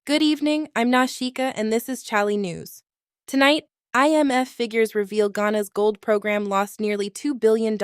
Good evening, I'm Nashika and this is chale.news. Tonight, IMF figures reveal Ghana's gold program lost nearly $2 billion,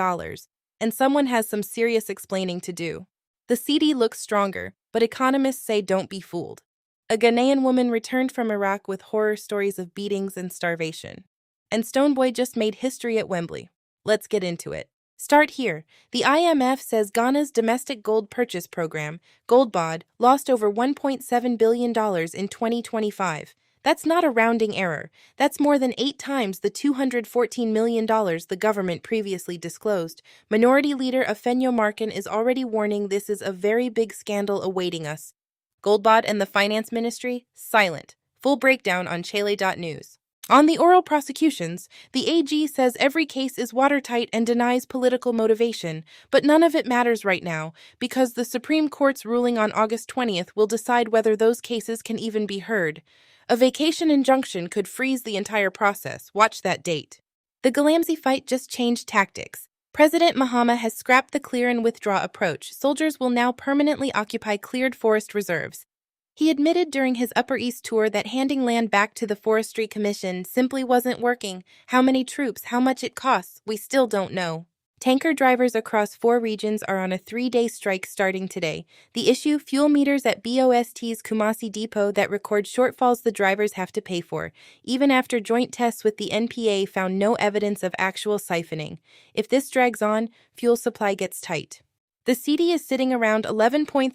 and someone has some serious explaining to do. The Cedi looks stronger, but economists say don't be fooled. A Ghanaian woman returned from Iraq with horror stories of beatings and starvation. And Stonebwoy just made history at Wembley. Let's get into it. Start here. The IMF says Ghana's domestic gold purchase program, GoldBod, lost over $1.7 billion in 2025. That's not a rounding error. That's more than 8 times the $214 million the government previously disclosed. Minority Leader Afenyo Markin is already warning this is a very big scandal awaiting us. GoldBod and the Finance Ministry, silent. Full breakdown on chale.news. On the oral prosecutions, the AG says every case is watertight and denies political motivation, but none of it matters right now because the Supreme Court's ruling on August 20th will decide whether those cases can even be heard. A vacation injunction could freeze the entire process. Watch that date. The Galamsey fight just changed tactics. President Mahama has scrapped the clear and withdraw approach. Soldiers will now permanently occupy cleared forest reserves. He admitted during his Upper East tour that handing land back to the Forestry Commission simply wasn't working. How many troops, how much it costs, we still don't know. Tanker drivers across 4 regions are on a 3-day strike starting today. The issue, fuel meters at BOST's Kumasi depot that record shortfalls the drivers have to pay for, even after joint tests with the NPA found no evidence of actual siphoning. If this drags on, fuel supply gets tight. The Cedi is sitting around 11.30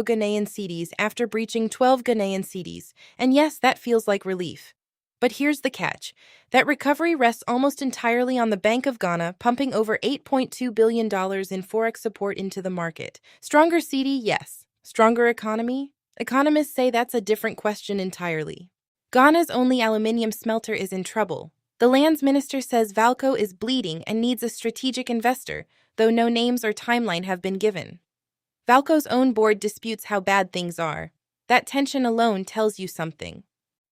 Ghanaian cedis after breaching 12 Ghanaian cedis, and yes, that feels like relief. But here's the catch. That recovery rests almost entirely on the Bank of Ghana pumping over $8.2 billion in forex support into the market. Stronger Cedi, yes. Stronger economy? Economists say that's a different question entirely. Ghana's only aluminium smelter is in trouble. The lands minister says VALCO is bleeding and needs a strategic investor, though no names or timeline have been given. VALCO's own board disputes how bad things are. That tension alone tells you something.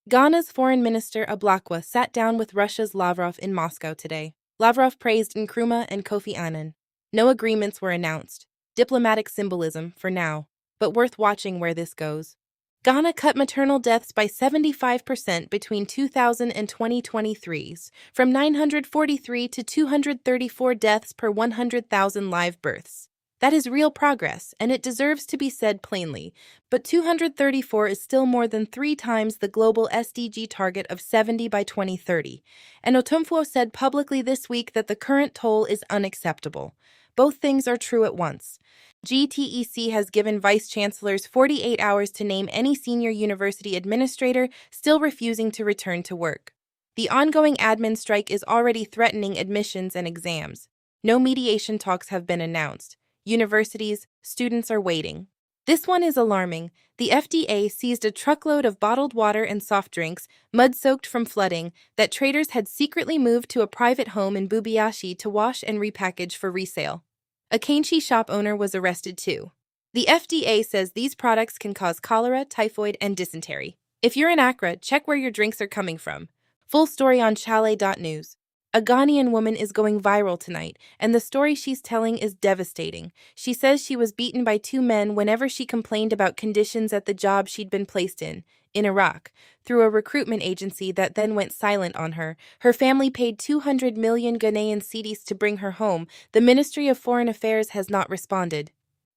Ghana's Foreign Minister Ablakwa sat down with Russia's Lavrov in Moscow today. Lavrov praised Nkrumah and Kofi Annan. No agreements were announced. Diplomatic symbolism, for now, but worth watching where this goes. Ghana cut maternal deaths by 75% between 2000 and 2023's, from 943 to 234 deaths per 100,000 live births. That is real progress, and it deserves to be said plainly, but 234 is still more than 3 times the global SDG target of 70 by 2030. And Otumfuo said publicly this week that the current toll is unacceptable. Both things are true at once. GTEC has given vice-chancellors 48 hours to name any senior university administrator still refusing to return to work. The ongoing admin strike is already threatening admissions and exams. No mediation talks have been announced. Universities, students are waiting. This one is alarming. The FDA seized a truckload of bottled water and soft drinks, mud-soaked from flooding, that traders had secretly moved to a private home in Bubiashi to wash and repackage for resale. A Kainchi shop owner was arrested too. The FDA says these products can cause cholera, typhoid, and dysentery. If you're in Accra, check where your drinks are coming from. Full story on chale.news. A Ghanaian woman is going viral tonight, and the story she's telling is devastating. She says she was beaten by 2 men whenever she complained about conditions at the job she'd been placed in Iraq, through a recruitment agency that then went silent on her. Her family paid 200 million Ghanaian cedis to bring her home. The Ministry of Foreign Affairs has not responded.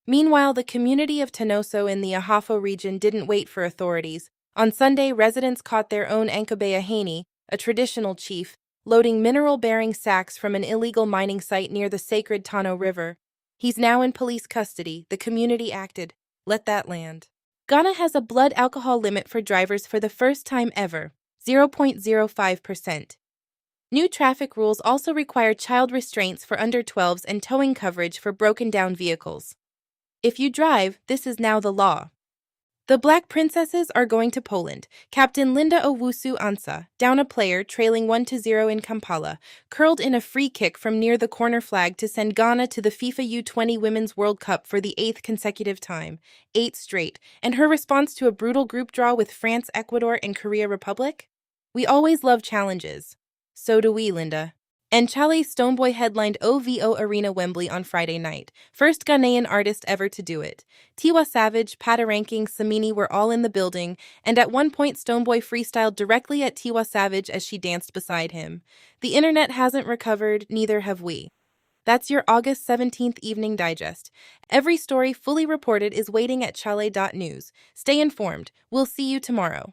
Meanwhile, the community of Tanoso in the Ahafo region didn't wait for authorities. On Sunday, residents caught their own Ankabeya Haney, a traditional chief, loading mineral-bearing sacks from an illegal mining site near the sacred Tano River. He's now in police custody. The community acted. Let that land. Ghana has a blood alcohol limit for drivers for the first time ever, 0.05%. New traffic rules also require child restraints for under 12s and towing coverage for broken-down vehicles. If you drive, this is now the law. The Black Princesses are going to Poland. Captain Linda Owusu Ansah, down a player trailing 1-0 in Kampala, curled in a free kick from near the corner flag to send Ghana to the FIFA U20 Women's World Cup for the 8th consecutive time, 8 straight, and her response to a brutal group draw with France, Ecuador, and Korea Republic? We always love challenges. So do we, Linda. And Chale Stonebwoy headlined OVO Arena Wembley on Friday night, first Ghanaian artist ever to do it. Tiwa Savage, Pataranking, Samini were all in the building, and at one point Stonebwoy freestyled directly at Tiwa Savage as she danced beside him. The internet hasn't recovered, neither have we. That's your August 17th evening digest. Every story fully reported is waiting at chale.news. Stay informed. We'll see you tomorrow.